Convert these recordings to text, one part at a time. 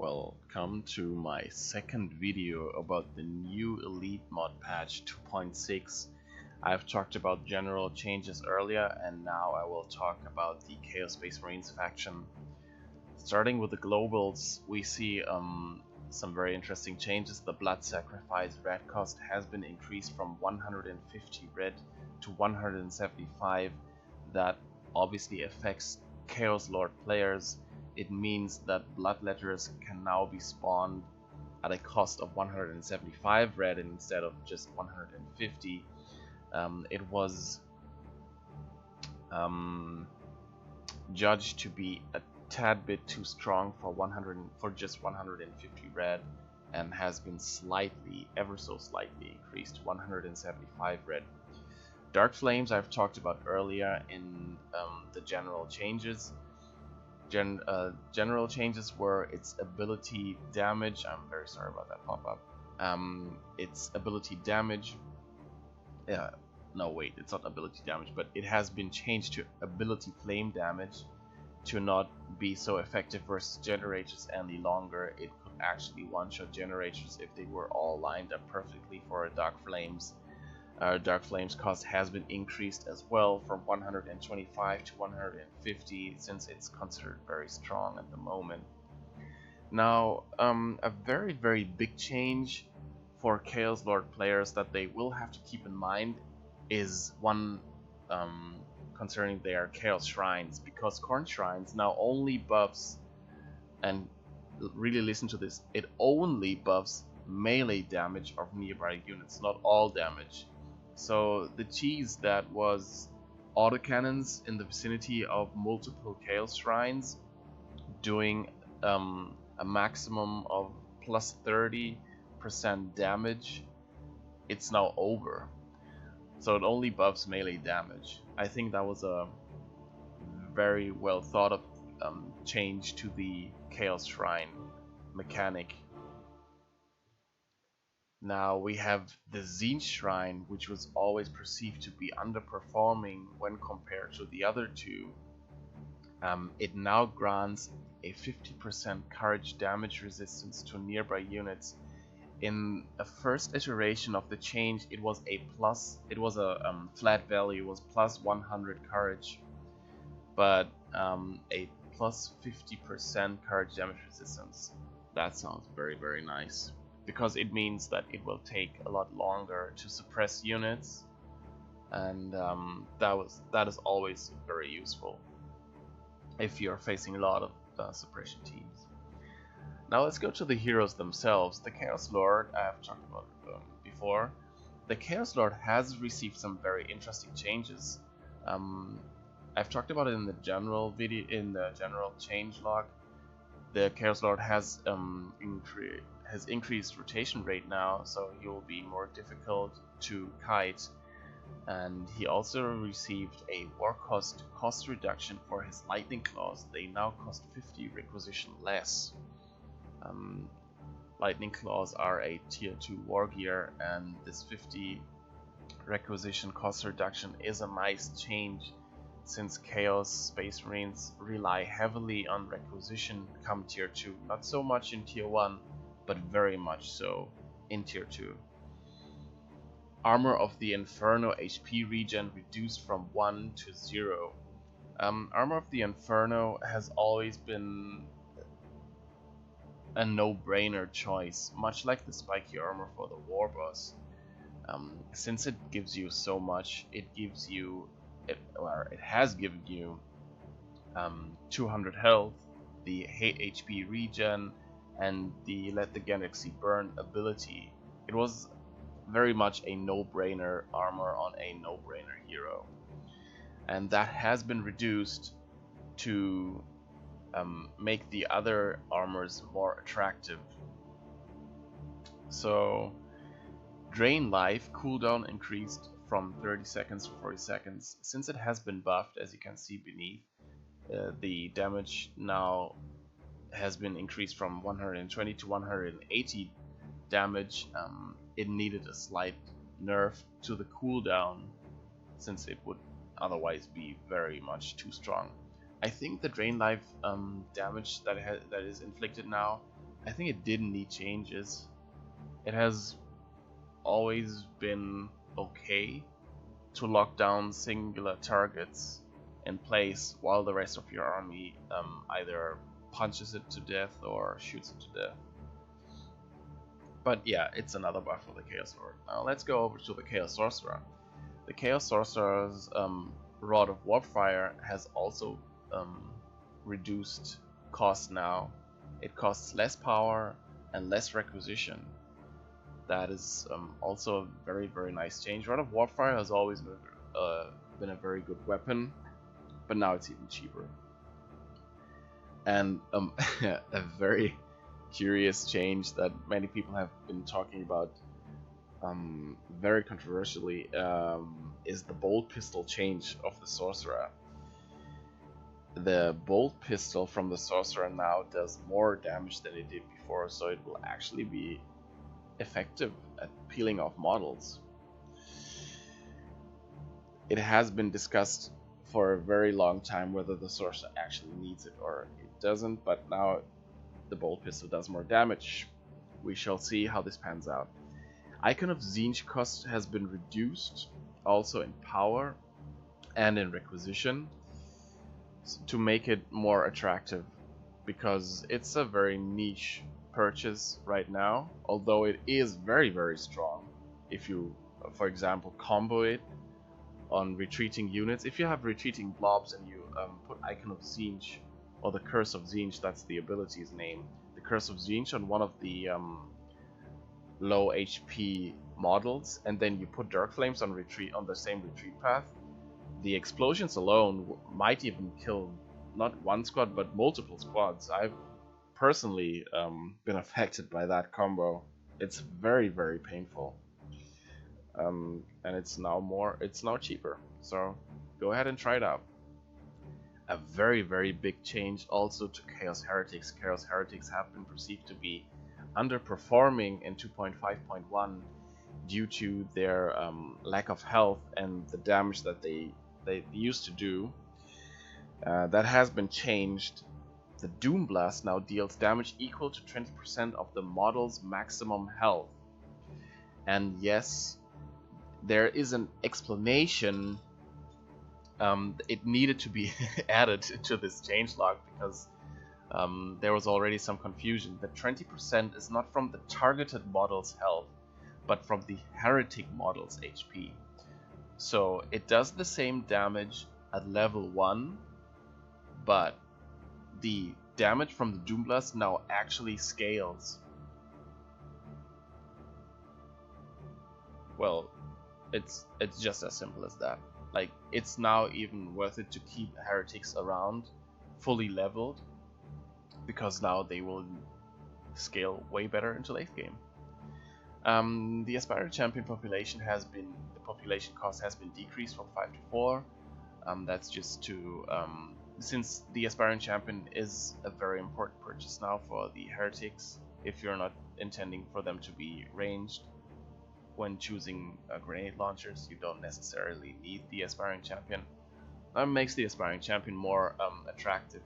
Welcome to my second video about the new Elite mod patch 2.6. I've talked about general changes earlier, and now I will talk about the Chaos Space Marines faction. Starting with the globals, we see some very interesting changes. The blood sacrifice red cost has been increased from 150 red to 175. That obviously affects Chaos Lord players. It means that bloodletters can now be spawned at a cost of 175 red instead of just 150. It was judged to be a tad bit too strong for just 150 red, and has been ever so slightly increased to 175 red. Dark Flames I've talked about earlier in the general changes. General changes were its ability damage. I'm very sorry about that pop-up. Its ability damage. No, wait, it's not ability damage, but it has been changed to ability flame damage to not be so effective versus generators any longer. It could actually one-shot generators if they were all lined up perfectly for a Dark Flames. Dark Flames cost has been increased as well from 125 to 150, since it's considered very strong at the moment. Now, a very big change for Chaos Lord players that they will have to keep in mind is one concerning their Chaos Shrines, because Corn Shrines now only buffs, and really listen to this, it only buffs melee damage of nearby units, not all damage. So the cheese that was autocannons in the vicinity of multiple Chaos Shrines doing a maximum of plus 30% damage, it's now over. So it only buffs melee damage. I think that was a very well thought of change to the Chaos Shrine mechanic. Now we have the Zinj Shrine, which was always perceived to be underperforming when compared to the other two. It now grants a 50% courage damage resistance to nearby units. In a first iteration of the change, it was a flat value, it was plus 100 courage, but a plus 50% courage damage resistance. That sounds very nice, because it means that it will take a lot longer to suppress units, and that is always very useful if you're facing a lot of suppression teams. Now let's go to the heroes themselves. The Chaos Lord, I have talked about before. The Chaos Lord has received some very interesting changes. I've talked about it in the general video, in the general change log. The Chaos Lord has increased rotation rate now, so he will be more difficult to kite. And he also received a war cost reduction for his lightning claws. They now cost 50 requisition less. Lightning claws are a tier 2 war gear, and this 50 requisition cost reduction is a nice change, since Chaos Space Marines rely heavily on requisition come tier 2. Not so much in tier 1, but very much so in tier 2. Armor of the Inferno HP regen reduced from 1 to 0. Armor of the Inferno has always been a no-brainer choice, much like the spiky armor for the war boss. Since it gives you so much, it has given you 200 health, the HP regen, and the Let the Galaxy Burn ability. It was very much a no-brainer armor on a no-brainer hero, and that has been reduced to make the other armors more attractive. So Drain Life cooldown increased from 30 seconds to 40 seconds. Since it has been buffed, as you can see beneath, the damage now has been increased from 120 to 180 damage. It needed a slight nerf to the cooldown, since it would otherwise be very much too strong. I think the Drain Life damage that is inflicted now I think it didn't need changes. It has always been okay to lock down singular targets in place while the rest of your army either punches it to death or shoots it to death. But yeah, it's another buff for the Chaos Lord. Now let's go over to the Chaos Sorcerer. The Chaos Sorcerer's Rod of Warpfire has also reduced cost now. It costs less power and less requisition. That is also a very, very nice change. Rod of Warpfire has always been a very good weapon, but now it's even cheaper. And a very curious change that many people have been talking about very controversially is the bolt pistol change of the Sorcerer. The bolt pistol from the Sorcerer now does more damage than it did before, so it will actually be effective at peeling off models. It has been discussed for a very long time whether the Sorcerer actually needs it or it doesn't, but now the bolt pistol does more damage. We shall see how this pans out. Icon of Tzeentch cost has been reduced, also in power and in requisition, to make it more attractive, because it's a very niche purchase right now, although it is very, very strong. If you, for example, combo it on retreating units, if you have retreating blobs and you put Icon of Tzeentch, or the Curse of Tzeentch, that's the ability's name, the Curse of Tzeentch on one of the low HP models, and then you put Dark Flames on the same retreat path, the explosions alone might even kill not one squad but multiple squads. I've personally been affected by that combo. It's very, very painful, and it's now cheaper. So go ahead and try it out. A very, very big change also to Chaos Heretics. Chaos Heretics have been perceived to be underperforming in 2.5.1 due to their lack of health and the damage that they used to do. That has been changed. The Doom Blast now deals damage equal to 20% of the model's maximum health. And yes, there is an explanation. It needed to be added to this changelog because there was already some confusion. The 20% is not from the targeted model's health, but from the heretic model's HP. So it does the same damage at level 1, but the damage from the Doom Blast now actually scales. Well, it's just as simple as that. Like, it's now even worth it to keep heretics around fully leveled, because now they will scale way better into late game. The aspiring champion population cost has been decreased from 5 to 4. That's just to since the aspiring champion is a very important purchase now for the heretics, if you're not intending for them to be ranged when choosing grenade launchers, you don't necessarily need the aspiring champion. That makes the aspiring champion more attractive.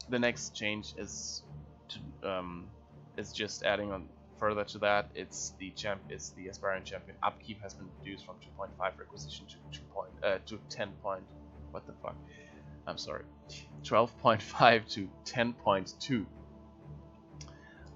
The next change is just adding on further to that. It's the aspiring champion upkeep has been reduced from 2.5 requisition to 10 point. What the fuck? I'm sorry, 12.5 to 10.2.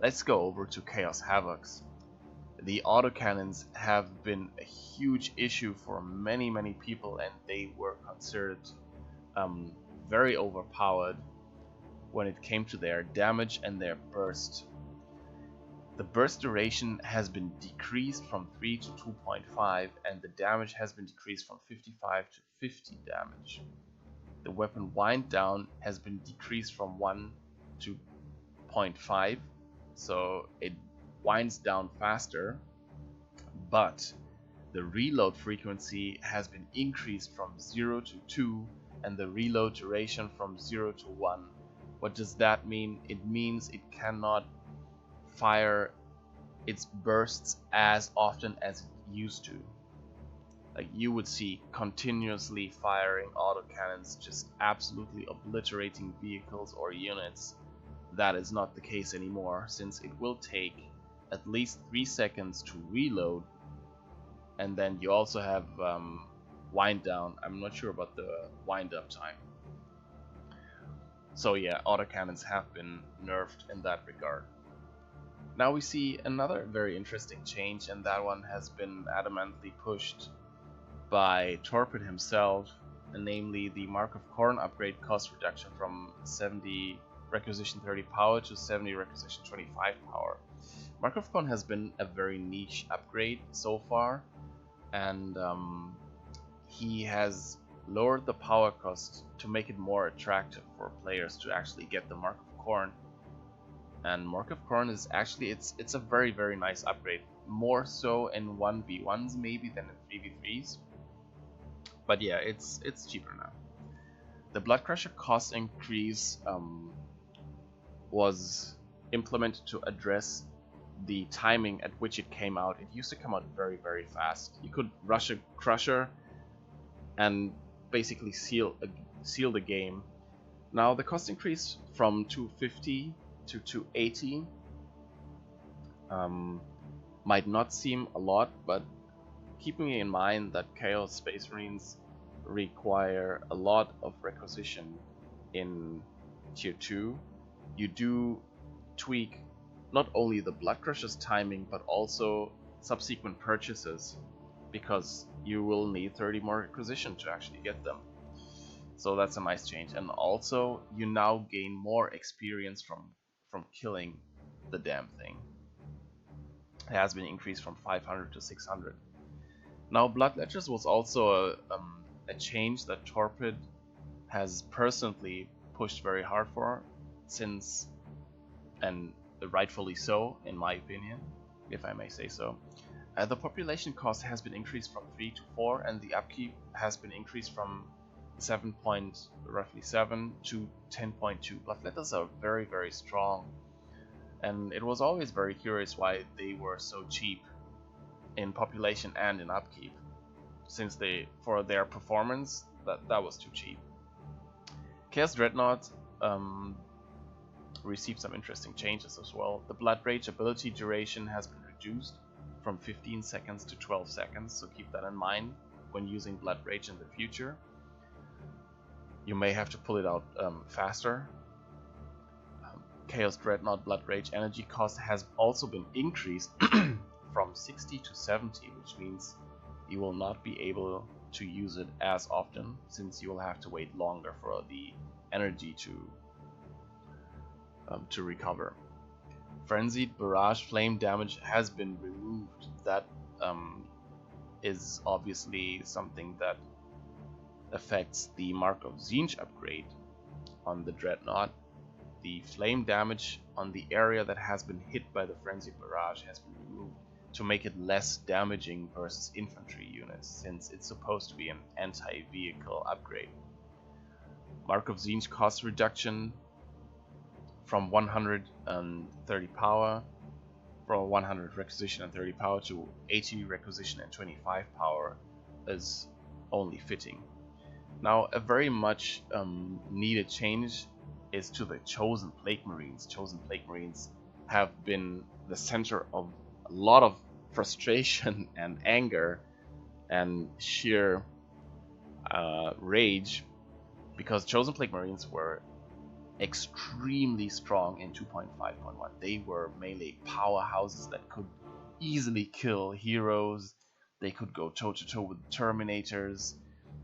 Let's go over to Chaos Havocs. The autocannons have been a huge issue for many, many people, and they were considered very overpowered when it came to their damage and their burst. The burst duration has been decreased from 3 to 2.5, and the damage has been decreased from 55 to 50 damage. The weapon wind down has been decreased from 1 to 0.5, so it winds down faster, but the reload frequency has been increased from 0 to 2 and the reload duration from 0 to 1. What does that mean? It means it cannot fire its bursts as often as it used to. Like, you would see continuously firing autocannons just absolutely obliterating vehicles or units. that is not the case anymore, since it will take at least 3 seconds to reload, and then you also have wind down. I'm not sure about the wind up time. So yeah, autocannons have been nerfed in that regard. Now we see another very interesting change, and that one has been adamantly pushed by Torpid himself, and namely the Mark of Korn upgrade cost reduction from 70 requisition 30 power to 70 requisition 25 power. Mark of Korn has been a very niche upgrade so far, and he has lowered the power cost to make it more attractive for players to actually get the Mark of Korn. And Mark of Korn is actually, it's a very, very nice upgrade, more so in 1v1s maybe than in 3v3s, but yeah, it's cheaper now. The Blood Crusher cost increase was implemented to address the timing at which it came out. It used to come out very, very fast. You could rush a Crusher and basically seal the game. Now the cost increase from 250 to 280 might not seem a lot, but keeping in mind that Chaos Space Marines require a lot of requisition in tier 2, you do tweak not only the Blood Crusher's timing but also subsequent purchases, because you will need 30 more requisition to actually get them. So that's a nice change, and also you now gain more experience from killing the damn thing. It has been increased from 500 to 600. Now Blood Ledgers was also a change that Torpid has personally pushed very hard for, since, and rightfully so in my opinion, if I may say so. The population cost has been increased from 3 to 4, and the upkeep has been increased from 7.7 to 10.2. Bloodletters are very, very strong, and it was always very curious why they were so cheap in population and in upkeep, since for their performance that was too cheap. Chaos Dreadnought received some interesting changes as well. The Blood Rage ability duration has been reduced from 15 seconds to 12 seconds, so keep that in mind when using Blood Rage in the future. You may have to pull it out faster. Chaos Dreadnought Blood Rage energy cost has also been increased from 60 to 70, which means you will not be able to use it as often, since you will have to wait longer for the energy to recover. Frenzied Barrage Flame damage has been removed. That is obviously something that affects the Mark of Tzeentch upgrade on the Dreadnought. The flame damage on the area that has been hit by the Frenzied Barrage has been removed to make it less damaging versus infantry units, since it's supposed to be an anti-vehicle upgrade. Mark of Tzeentch cost reduction from 130 power, from 100 requisition and 30 power to 80 requisition and 25 power is only fitting. Now, a very much needed change is to the Chosen Plague Marines. Chosen Plague Marines have been the center of a lot of frustration and anger and sheer rage, because Chosen Plague Marines were extremely strong in 2.5.1. They were melee powerhouses that could easily kill heroes. They could go toe to toe with Terminators.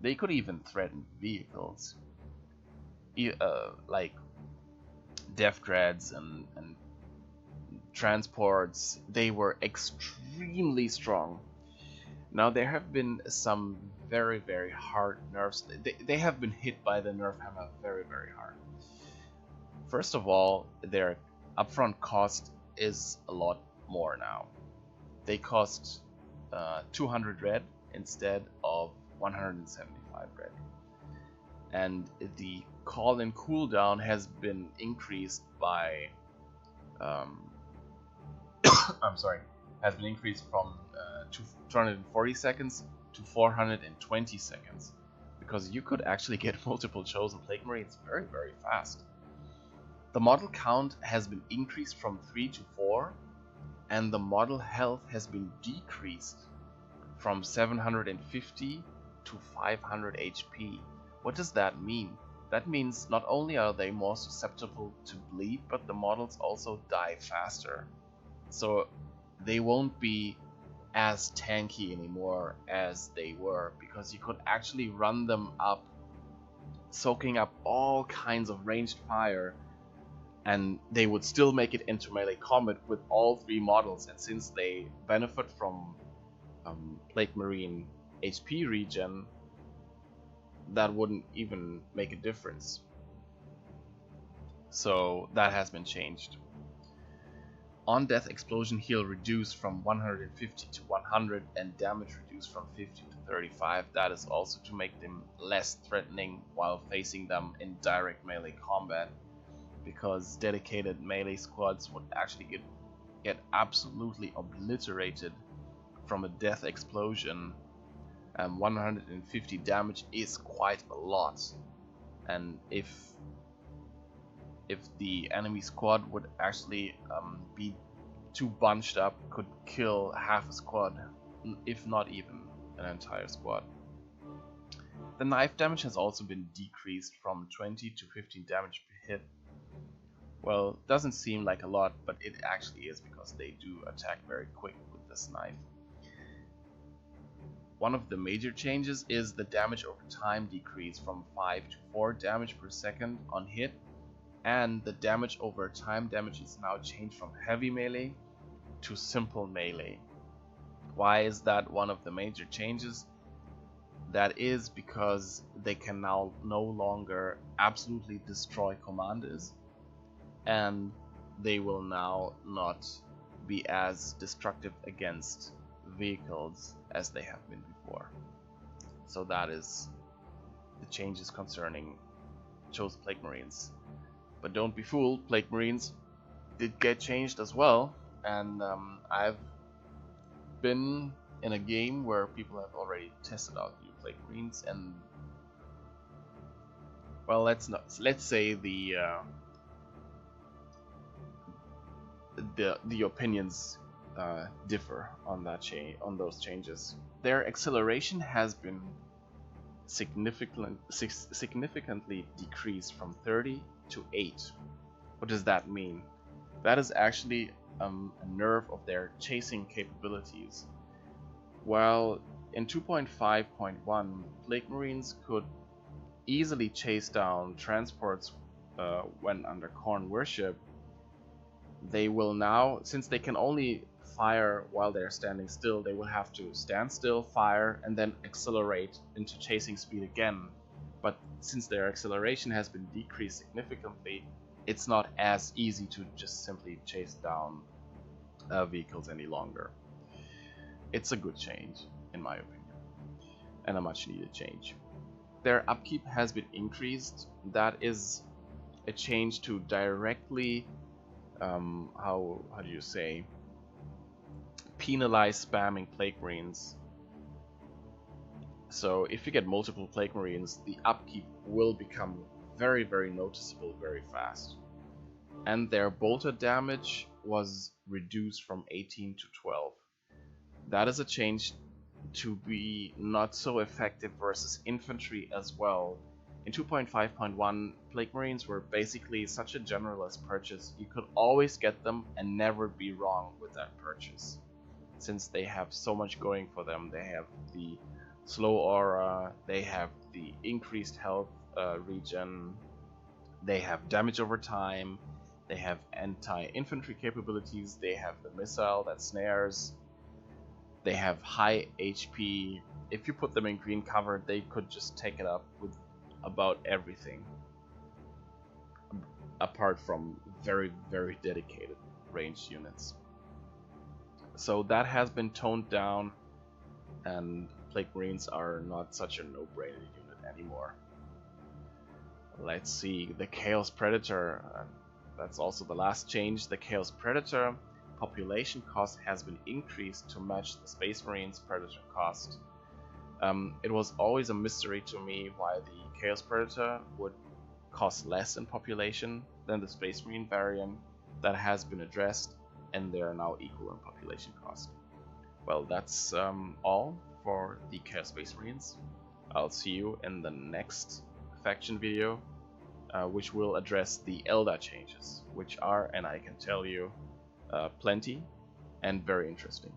They could even threaten vehicles, like Death Dreads and transports. They were extremely strong. Now there have been some very, very hard nerfs. They have been hit by the nerf hammer very, very hard. First of all, their upfront cost is a lot more now. They cost 200 red instead of 175 red. And the call-in cooldown has been increased by has been increased from 240 seconds to 420 seconds, because you could actually get multiple Chosen Plague Marines very, very fast. The model count has been increased from 3 to 4, and the model health has been decreased from 750 to 500 HP. What does that mean? That means not only are they more susceptible to bleed, but the models also die faster. So they won't be as tanky anymore as they were, because you could actually run them up, soaking up all kinds of ranged fire, and they would still make it into melee combat with all 3 models. And since they benefit from Plague Marine HP regen, that wouldn't even make a difference. So that has been changed. On death, explosion heal reduced from 150 to 100, and damage reduced from 50 to 35. That is also to make them less threatening while facing them in direct melee combat, because dedicated melee squads would actually get absolutely obliterated from a death explosion. 150 damage is quite a lot, and if the enemy squad would actually be too bunched up, could kill half a squad, if not even an entire squad. The knife damage has also been decreased from 20 to 15 damage per hit. Well, doesn't seem like a lot, but it actually is, because they do attack very quick with this knife. One of the major changes is the damage over time decrease from 5 to 4 damage per second on hit, and the damage over time damage is now changed from heavy melee to simple melee. Why is that one of the major changes? That is because they can now no longer absolutely destroy commanders, and they will now not be as destructive against vehicles as they have been before. So that is the changes concerning chosen Plague Marines. But don't be fooled, Plague Marines did get changed as well, and I've been in a game where people have already tested out new Plague Marines, and well, let's say the opinions differ on those changes. Their acceleration has been significantly decreased from 30 to 8. What does that mean? That is actually a nerf of their chasing capabilities. While in 2.5.1, Plague Marines could easily chase down transports when under Khorne worship, they will now, since they can only fire while they're standing still, they will have to stand still, fire, and then accelerate into chasing speed again. But since their acceleration has been decreased significantly, it's not as easy to just simply chase down vehicles any longer. It's a good change, in my opinion, and a much needed change. Their upkeep has been increased. That is a change to directly how do you say, penalize spamming Plague Marines. So if you get multiple Plague Marines, the upkeep will become very, very noticeable very fast. And their bolter damage was reduced from 18 to 12. That is a change to be not so effective versus infantry as well. In 2.5.1, Plague Marines were basically such a generalist purchase. You could always get them and never be wrong with that purchase, since they have so much going for them. They have the slow aura, they have the increased health regen, they have damage over time, they have anti-infantry capabilities, they have the missile that snares, they have high HP. If you put them in green cover, they could just take it up with about everything, apart from very, very dedicated ranged units. So that has been toned down, and Plague Marines are not such a no-brainer unit anymore. Let's see, the Chaos Predator, that's also the last change. The Chaos Predator population cost has been increased to match the Space Marines Predator cost. It was always a mystery to me why the Chaos Predator would cost less in population than the Space Marine variant. That has been addressed, and they are now equal in population cost. Well, that's all for the Chaos Space Marines. I'll see you in the next faction video, which will address the Eldar changes, which are, and I can tell you, plenty and very interesting.